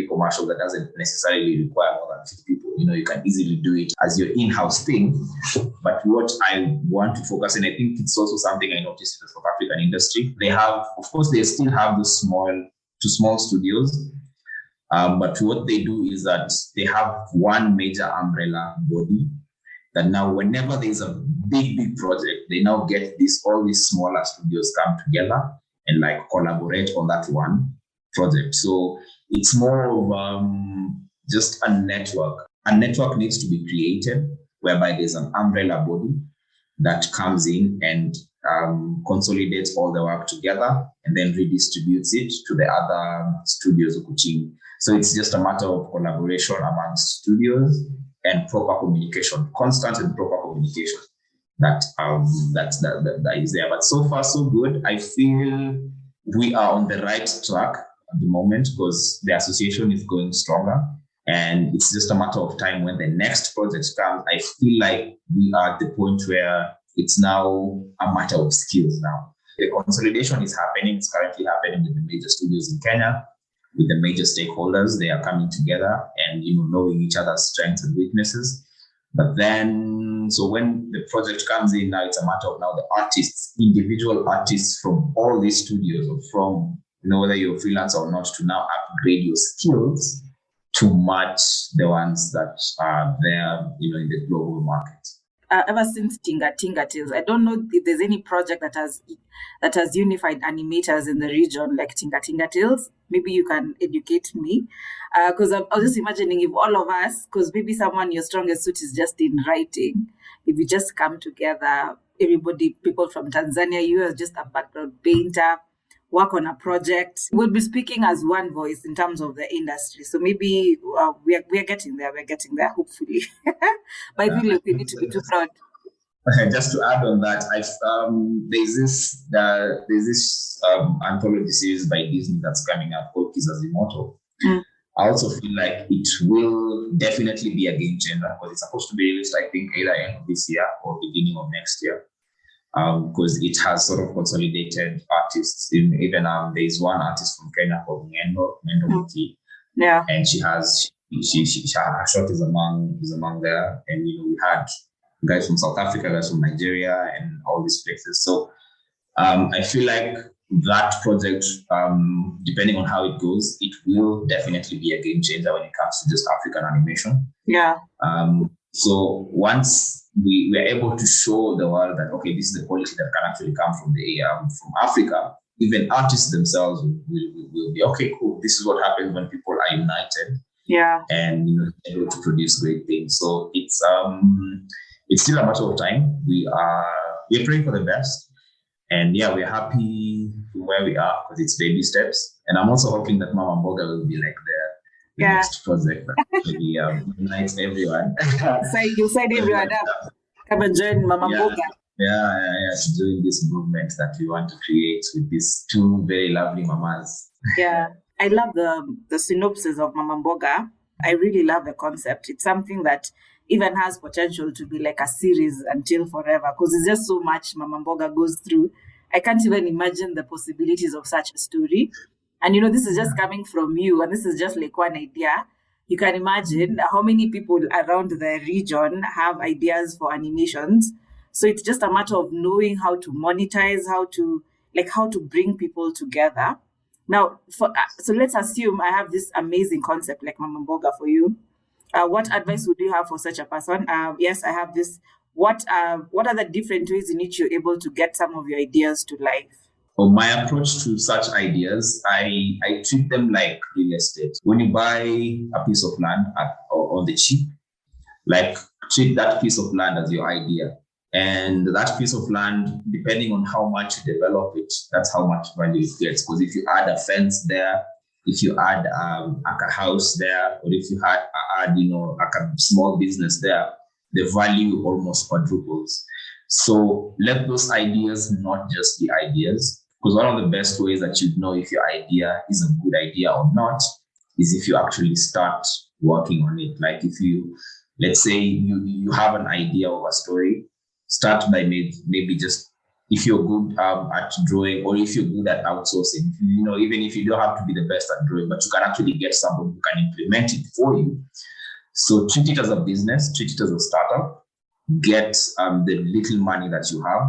commercial that doesn't necessarily require more than 50 people. You can easily do it as your in-house thing. But what I want to focus, and I think it's also something I noticed in the South African industry, they still have the small studios. But what they do is that they have one major umbrella body that now whenever there's a big project, they now get all these smaller studios come together and like collaborate on that one project. So it's more of just a network. A network needs to be created whereby there's an umbrella body that comes in and consolidates all the work together and then redistributes it to the other studios ukuchini. So it's just a matter of collaboration amongst studios and proper communication, constant and proper communication that is there. But so far, so good. I feel we are on the right track at the moment because the association is going stronger. And it's just a matter of time when the next project comes. I feel like we are at the point where it's now a matter of skills now. The consolidation is happening. It's currently happening with the major studios in Kenya, with the major stakeholders. They are coming together and knowing each other's strengths and weaknesses. But then, so when the project comes in, now it's a matter of now the artists, individual artists from all these studios, or from whether you're a freelancer or not, to now upgrade your skills to match the ones that are there, in the global market. Ever since Tinga Tales, I don't know if there's any project that has unified animators in the region like Tinga Tales. Maybe you can educate me, because I was just imagining if all of us, because maybe your strongest suit is just in writing. If we just come together, everybody, people from Tanzania, you are just a background painter, work on a project, we'll be speaking as one voice in terms of the industry. So maybe we are getting there. We're getting there, hopefully. But I feel like we need to be too proud. Just to add on that, there's this anthology series by Disney that's coming up called Kizazi Moto. I also feel like it will definitely be a game changer because it's supposed to be released, I think, either end of this year or beginning of next year. Because it has sort of consolidated artists. Even there's one artist from Kenya called Mendo Muki, and she her shot is among there, and we had guys from South Africa, guys from Nigeria, and all these places. So I feel like that project, depending on how it goes, it will definitely be a game changer when it comes to just African animation. Yeah. So once we are able to show the world that, okay, this is the quality that can actually come from from Africa, even artists themselves will be, okay, cool. This is what happens when people are united. Yeah. And able to produce great things. So it's still a matter of time. We're praying for the best. And yeah, we're happy where we are because it's baby steps. And I'm also hoping that Mama Mboga will be like the next project that actually unites everyone. So you said everyone up. Come and join Mama Mboga. Yeah, doing this movement that we want to create with these two very lovely mamas. Yeah, I love the synopsis of Mama Mboga. I really love the concept. It's something that even has potential to be like a series until forever because it's just so much Mama Mboga goes through. I can't even imagine the possibilities of such a story. And this is just coming from you, and this is just like one idea. You can imagine how many people around the region have ideas for animations. So it's just a matter of knowing how to monetize, how to bring people together. Now, so let's assume I have this amazing concept like Mama Mboga for you. What advice would you have for such a person? Yes, I have this. What are the different ways in which you're able to get some of your ideas to life? Well, my approach to such ideas, I treat them like real estate. When you buy a piece of land on the cheap, like treat that piece of land as your idea. And that piece of land, depending on how much you develop it, that's how much value it gets. Because if you add a fence there, if you add a house there, or if you add a small business there, the value almost quadruples. So let those ideas not just be ideas. Because one of the best ways that you'd know if your idea is a good idea or not is if you actually start working on it. Like if let's say you have an idea of a story, start by maybe just, if you're good at drawing or if you're good at outsourcing, even if you don't have to be the best at drawing, but you can actually get someone who can implement it for you. So treat it as a business, treat it as a startup, get the little money that you have,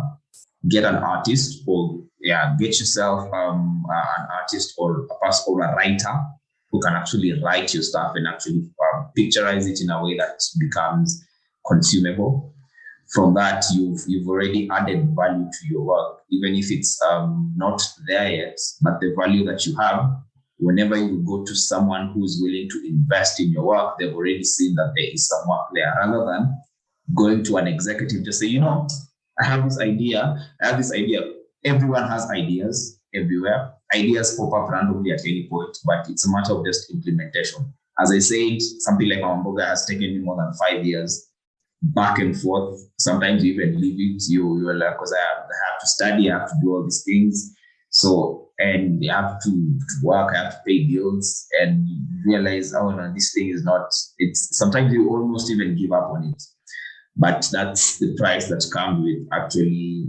get an artist get yourself an artist or a person or a writer who can actually write your stuff and actually picturize it in a way that becomes consumable. From that, you've already added value to your work, even if it's not there yet. But the value that you have, whenever you go to someone who's willing to invest in your work, they've already seen that there is some work there, rather than going to an executive to say, I have this idea. Everyone has ideas everywhere. Ideas pop up randomly at any point, but it's a matter of just implementation. As I said, something like Mama Mboga has taken me more than 5 years. Back and forth. Sometimes you even leave it. You're like, because I have to study, I have to do all these things. So, and you have to work, I have to pay bills, and you realize, oh no, this thing is not. It's sometimes you almost even give up on it. But that's the price that comes with actually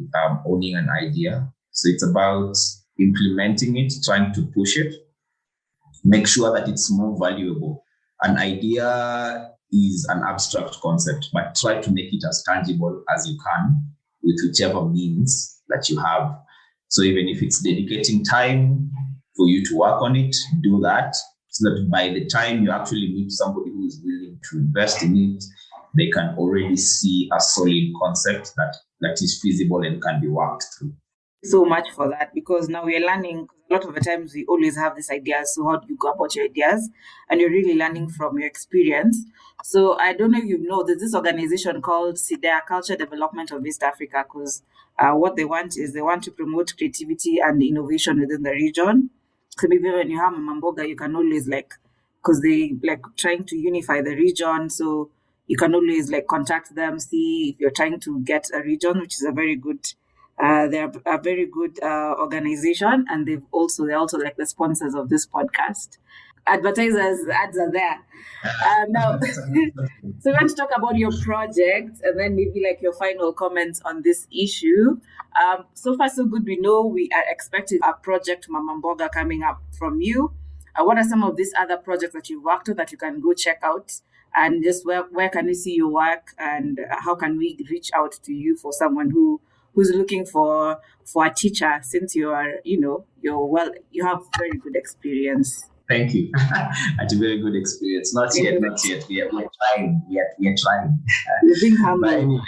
owning an idea. So it's about implementing it, trying to push it, make sure that it's more valuable. An idea is an abstract concept, but try to make it as tangible as you can with whichever means that you have. So even if it's dedicating time for you to work on it, do that, so that by the time you actually meet somebody who is willing to invest in it, they can already see a solid concept that is feasible and can be worked through. So much for that, because now we're learning. A lot of the times we always have these ideas. So how do you go about your ideas? And you're really learning from your experience. So I don't know if you know, there's this organization called SIDEA, Culture Development of East Africa, because what they want is they want to promote creativity and innovation within the region. So maybe when you have Mama Mboga, you can always because they trying to unify the region. So you can always contact them, see if you're trying to get a region, which is a very good. They're a very good organization, and they're also the sponsors of this podcast. advertisers' ads are there. Now, so we want to talk about your project and then maybe like your final comments on this issue. So far, so good. We know we are expecting a project Mamamboga coming up from you. What are some of these other projects that you worked on that you can go check out? And just where can we see your work, and how can we reach out to you for someone who's looking for a teacher, since you are, you have very good experience. Thank you. It's a very good experience. Not yet. We're trying. We're trying. You're being humble.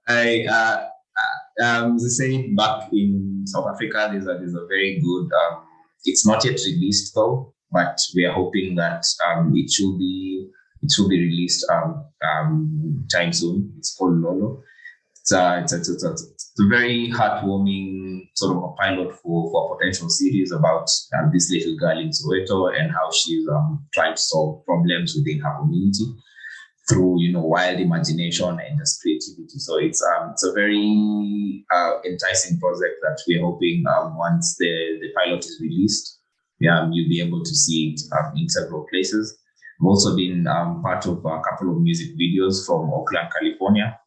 But anyway, as I say, back in South Africa, there's a very good. It's not yet released though, but we are hoping that it should be released time soon. It's called Lolo. It's a very heartwarming sort of a pilot for a potential series about this little girl in Soweto and how she's trying to solve problems within her community through wild imagination and just creativity. So it's a very enticing project that we're hoping once the pilot is released, you'll be able to see it in several places. I've also been part of a couple of music videos from Oakland, California,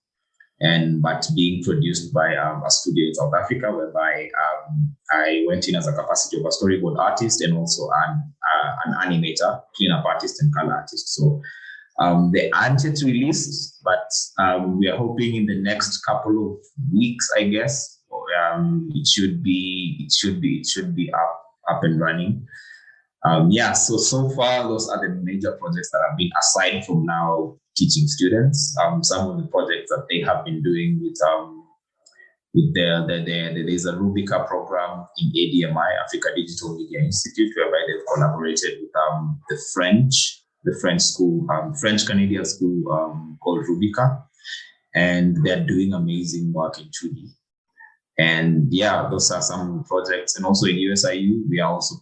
but being produced by a studio in South Africa, whereby I went in as a capacity of a storyboard artist and also an animator, cleanup artist, and color artist. So they aren't yet released, but we are hoping in the next couple of weeks, I guess, it should be up and running. So far, those are the major projects that have been, aside from now teaching students. Some of the projects that they have been doing there's a Rubica program in ADMI, Africa Digital Media Institute, whereby they've collaborated with the French school, French Canadian school called Rubica, and they're doing amazing work in 2D. And those are some projects. And also in USIU, we are also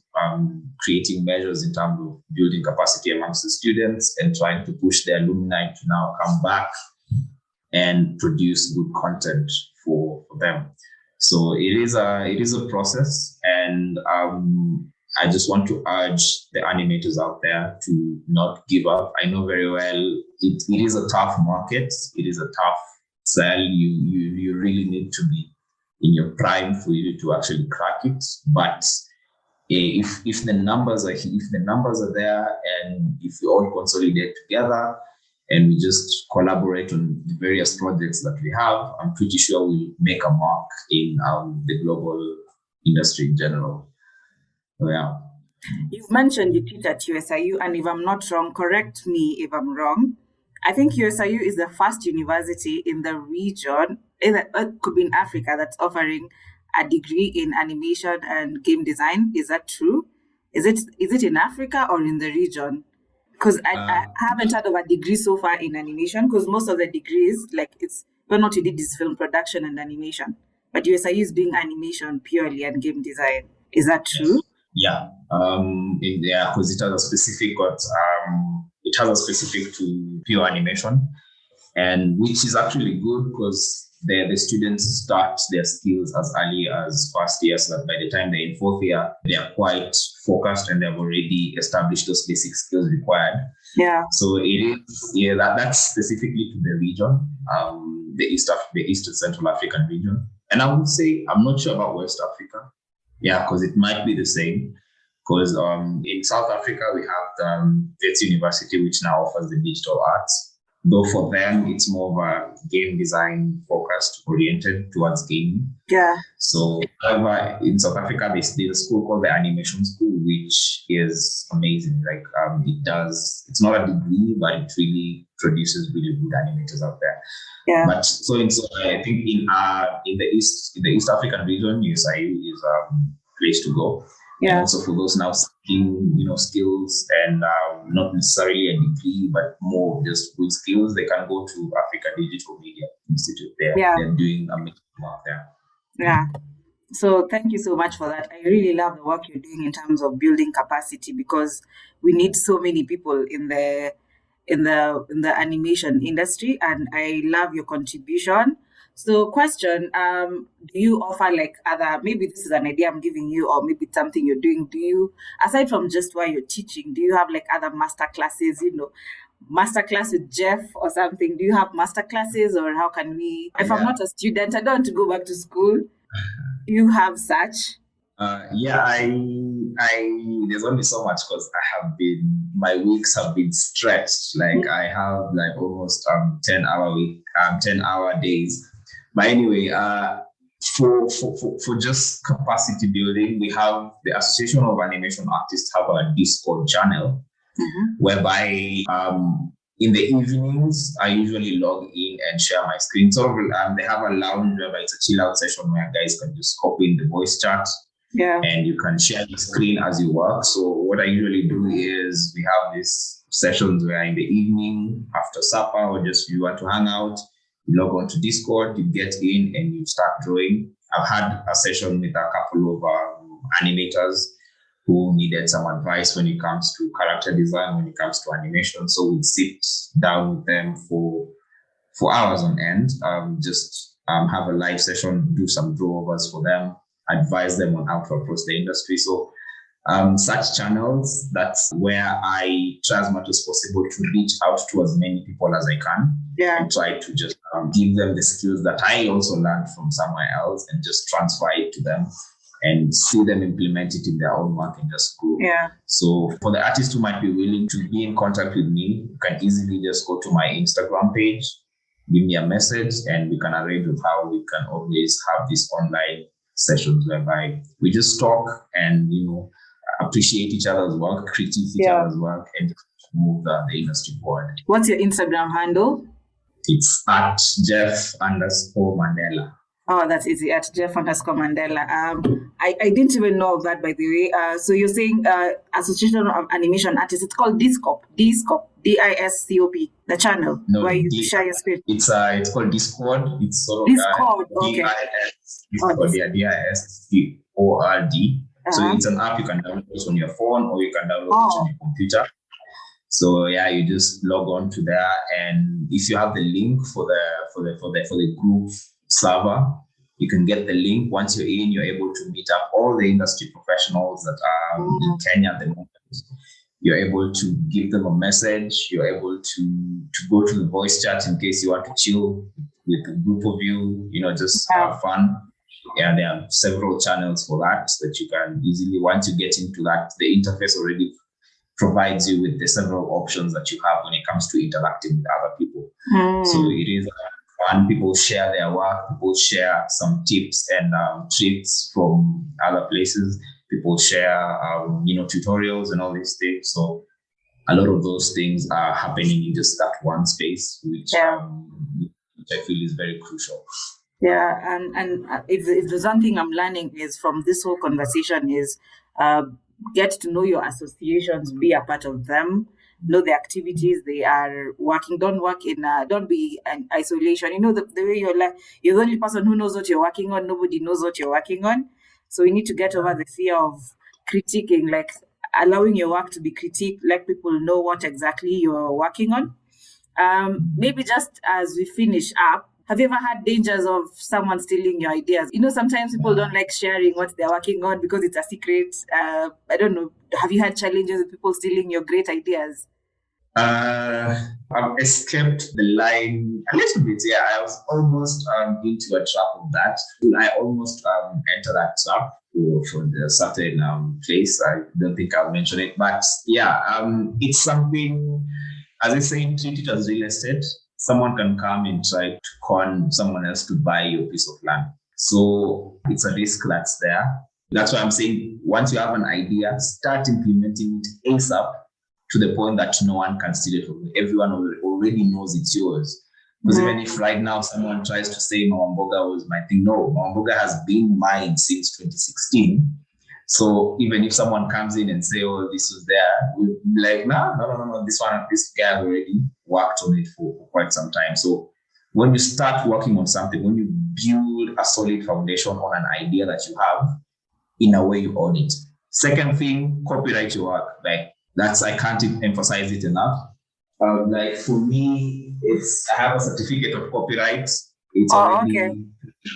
creating measures in terms of building capacity amongst the students and trying to push the alumni to now come back and produce good content for them. So it is a process, and I just want to urge the animators out there to not give up. I know very well it is a tough market. It is a tough sell. You really need to be in your prime for you to actually crack it. But if the numbers are there, and if we all consolidate together and we just collaborate on the various projects that we have, I'm pretty sure we'll make a mark in the global industry in general. So, yeah. You've mentioned you teach at USIU, and if I'm not wrong, correct me if I'm wrong, I think USIU is the first university in the region, it could be in Africa, that's offering a degree in animation and game design. Is that true? Is it in Africa or in the region? Because I haven't heard of a degree so far in animation, because most of the degrees, what you did is film production and animation. But USIU is doing animation purely and game design. Is that true? Yeah. Because it has a specific to pure animation, and which is actually good because the students start their skills as early as first year, so that by the time they're in fourth year, they are quite focused and they've already established those basic skills required. Yeah. So it is, that's specifically to the region, the East and Central African region. And I would say, I'm not sure about West Africa. Yeah, because it might be the same. Because in South Africa, we have Wits University, which now offers the digital arts. Though for them, it's more of a game design focused, oriented towards gaming. Yeah. So, however, in South Africa, there's a school called the Animation School, which is amazing. It's not a degree, but it really produces really good animators out there. Yeah. But I think in the East African region, USIU is a place to go. Yeah. And also for those now seeking, skills and not necessarily a degree, but more just good skills, they can go to Africa Digital Media Institute. They're doing amazing work there. Yeah. So thank you so much for that. I really love the work you're doing in terms of building capacity, because we need so many people in the animation industry, and I love your contribution. So question, do you offer like other, maybe this is an idea I'm giving you, or maybe it's something you're doing. Do you, aside from just while you're teaching, do you have like other master classes, master class with Jeff or something? Do you have master classes, or how can we, if I'm not a student, I don't want to go back to school. Do you have such? There's only so much because my weeks have been stretched. Like I have like almost 10-hour days. But anyway, for just capacity building, we have the Association of Animation Artists have a Discord channel whereby in the evenings I usually log in and share my screen. So they have a lounge whereby it's a chill out session where guys can just hop in the voice chat. Yeah. And you can share the screen as you work. So what I usually do is we have these sessions where in the evening after supper, or just you want to hang out, you log on to Discord, you get in and you start drawing. I've had a session with a couple of animators who needed some advice when it comes to character design, when it comes to animation. So we'd sit down with them for hours on end, have a live session, do some drawovers for them, advise them on how to approach the industry. So such channels, that's where I try as much as possible to reach out to as many people as I can. Yeah. And try to just give them the skills that I also learned from somewhere else and just transfer it to them and see them implement it in their own work and just grow. Yeah. So for the artists who might be willing to be in contact with me, you can easily just go to my Instagram page, give me a message, and we can arrange with how we can always have these online sessions whereby we just talk and appreciate each other's work, critique each other's work, and move the industry forward. What's your Instagram handle? It's at Jeff_Mandela. Oh, that's easy, at Jeff_Mandela. I didn't even know of that, by the way. So you're saying Association of Animation Artists, it's called DISCOP, DISCOP, DISCOP, the channel where you share your screen. It's called Discord. It's sort of Discord, okay. DISCORD. So it's an app you can download on your phone or you can download it on your computer. So yeah, you just log on to there, and if you have the link for the group server, you can get the link. Once you're in, you're able to meet up all the industry professionals that are in Kenya at the moment. You're able to give them a message. You're able to go to the voice chat in case you want to chill with a group of you, just have fun. Yeah, there are several channels for that you can easily, once you get into that, the interface already provides you with the several options that you have when it comes to interacting with other people. So it is fun. People share their work. People share some tips and tricks from other places. People share, tutorials and all these things. So a lot of those things are happening in just that one space, which I feel is very crucial. Yeah, and if there's one thing I'm learning is from this whole conversation is get to know your associations, be a part of them, know the activities they are working. Don't be in isolation. The way you're the only person who knows what you're working on. Nobody knows what you're working on. So you need to get over the fear of critiquing, like allowing your work to be critiqued, let people know what exactly you're working on. Maybe just as we finish up, have you ever had dangers of someone stealing your ideas? Sometimes people don't like sharing what they're working on because it's a secret. I don't know. Have you had challenges with people stealing your great ideas? I've escaped the line a little bit. Yeah, I was almost into a trap of that. I almost entered that trap for the certain place. I don't think I'll mention it. But yeah, it's something, as I say, treat it as real estate. Someone can come and try to con someone else to buy your piece of land. So it's a risk that's there. That's why I'm saying once you have an idea, start implementing it ASAP to the point that no one can steal it from you. Everyone already knows it's yours. Because even if right now someone tries to say Mawamboga was my thing, no, Mawamboga has been mine since 2016. So even if someone comes in and say, oh, this was there, we'll be like, no, this guy has already worked on it for quite some time. So when you start working on something, when you build a solid foundation on an idea that you have, in a way you own it. Second thing, copyright your work. I can't emphasize it enough. For me, I have a certificate of copyright. It's Oh, okay. already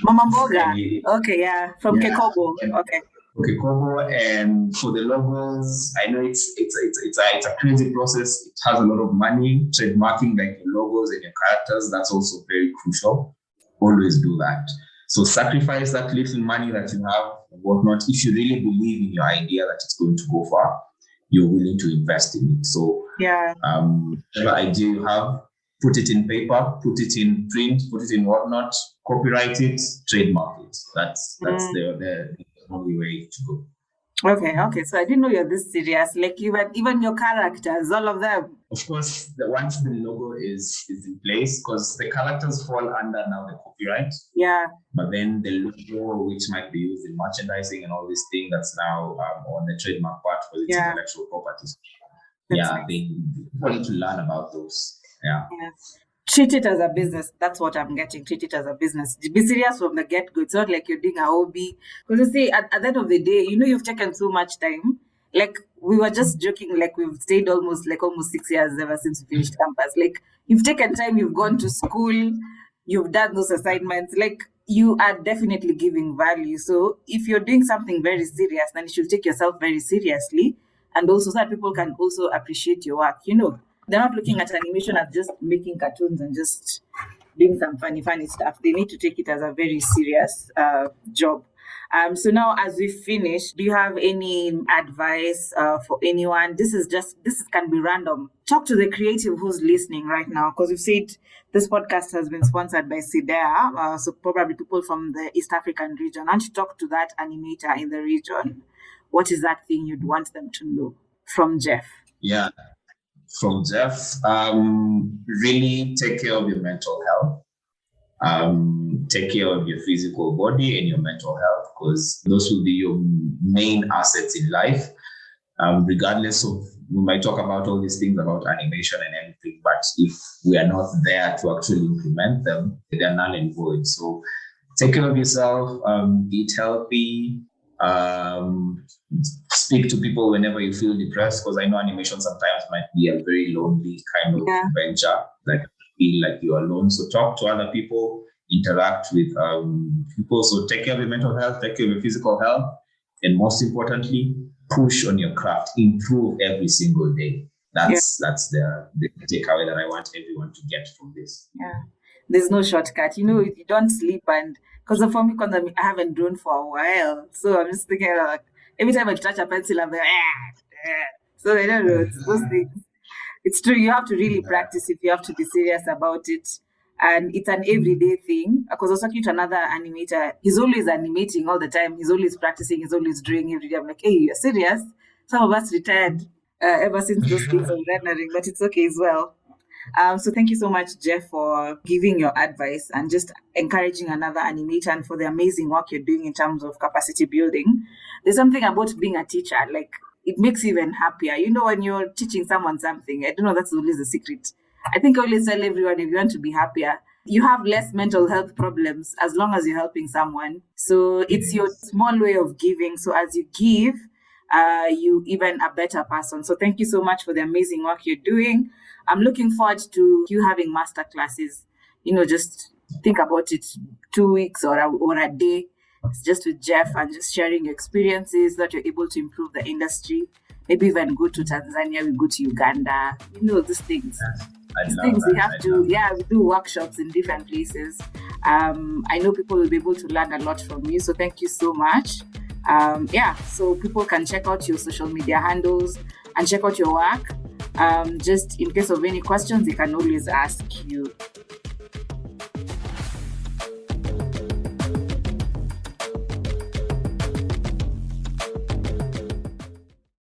Mama Mboga. ready. Okay, yeah, from Yeah. Kekobo. And Okay. okay, Kobo, and for the logos, I know it's a crazy process. It has a lot of money. Trademarking like your logos and your characters, that's also very crucial. Always do that. So sacrifice that little money that you have and whatnot. If you really believe in your idea that it's going to go far, you're willing to invest in it. So Yeah. whatever idea you have, put it in paper, put it in print, put it in whatnot, copyright it, trademark it. That's the only way to go. Okay. So I didn't know you're this serious. Like even your characters, all of them. Of course, once the logo is in place, because the characters fall under now the copyright. Yeah. But then the logo, which might be used in merchandising and all this thing, that's now on the trademark part for its intellectual properties. They want to learn about those. Yeah. Treat it as a business. That's what I'm getting. Treat it as a business. Be serious from the get-go. It's not like you're doing a hobby. Because you see, at the end of the day, you've taken so much time. Like, we were just joking, like, we've stayed almost 6 years ever since we finished campus. Like, you've taken time, you've gone to school, you've done those assignments. Like, you are definitely giving value. So if you're doing something very serious, then you should take yourself very seriously. And also so that people can also appreciate your work, They're not looking at animation as just making cartoons and just doing some funny stuff. They need to take it as a very serious job. So now, as we finish, do you have any advice for anyone? This can be random. Talk to the creative who's listening right now, because we've said this podcast has been sponsored by SIDEA, so probably people from the East African region. And to talk to that animator in the region, what is that thing you'd want them to know from Jeff? Yeah. From Jeff, really take care of your mental health. Take care of your physical body and your mental health, because those will be your main assets in life. Regardless of, we might talk about all these things about animation and everything, but if we are not there to actually implement them, they're null and void. So take care of yourself, eat healthy, speak to people whenever you feel depressed, because I know animation sometimes might be a very lonely kind of venture, like feel like you're alone. So talk to other people, interact with people. So take care of your mental health, take care of your physical health, and most importantly, push on your craft, improve every single day. That's the takeaway that I want everyone to get from this. Yeah, there's no shortcut. You don't sleep, and because for me, I haven't drawn for a while, so I'm just thinking like every time I touch a pencil, I'm like, So I don't know. It's those things. It's true. You have to really practice if you have to be serious about it. And it's an everyday thing. Because I was talking to another animator. He's always animating all the time. He's always practicing. He's always drawing every day. I'm like, hey, you're serious? Some of us retired ever since those things of rendering, but it's okay as well. So thank you so much, Jeff, for giving your advice and just encouraging another animator, and for the amazing work you're doing in terms of capacity building. There's something about being a teacher, like it makes you even happier. When you're teaching someone something, I don't know, that's always the secret. I think I always tell everyone, if you want to be happier, you have less mental health problems as long as you're helping someone. So it's your small way of giving. So as you give, you even a better person. So thank you so much for the amazing work you're doing. I'm looking forward to you having master classes. Just think about it, 2 weeks or a day. It's just with Jeff and just sharing your experiences that you're able to improve the industry. Maybe even go to Tanzania, we go to Uganda. These things. These things we have to, we do workshops in different places. I know people will be able to learn a lot from you. So thank you so much. So people can check out your social media handles and check out your work. Just in case of any questions, they can always ask you.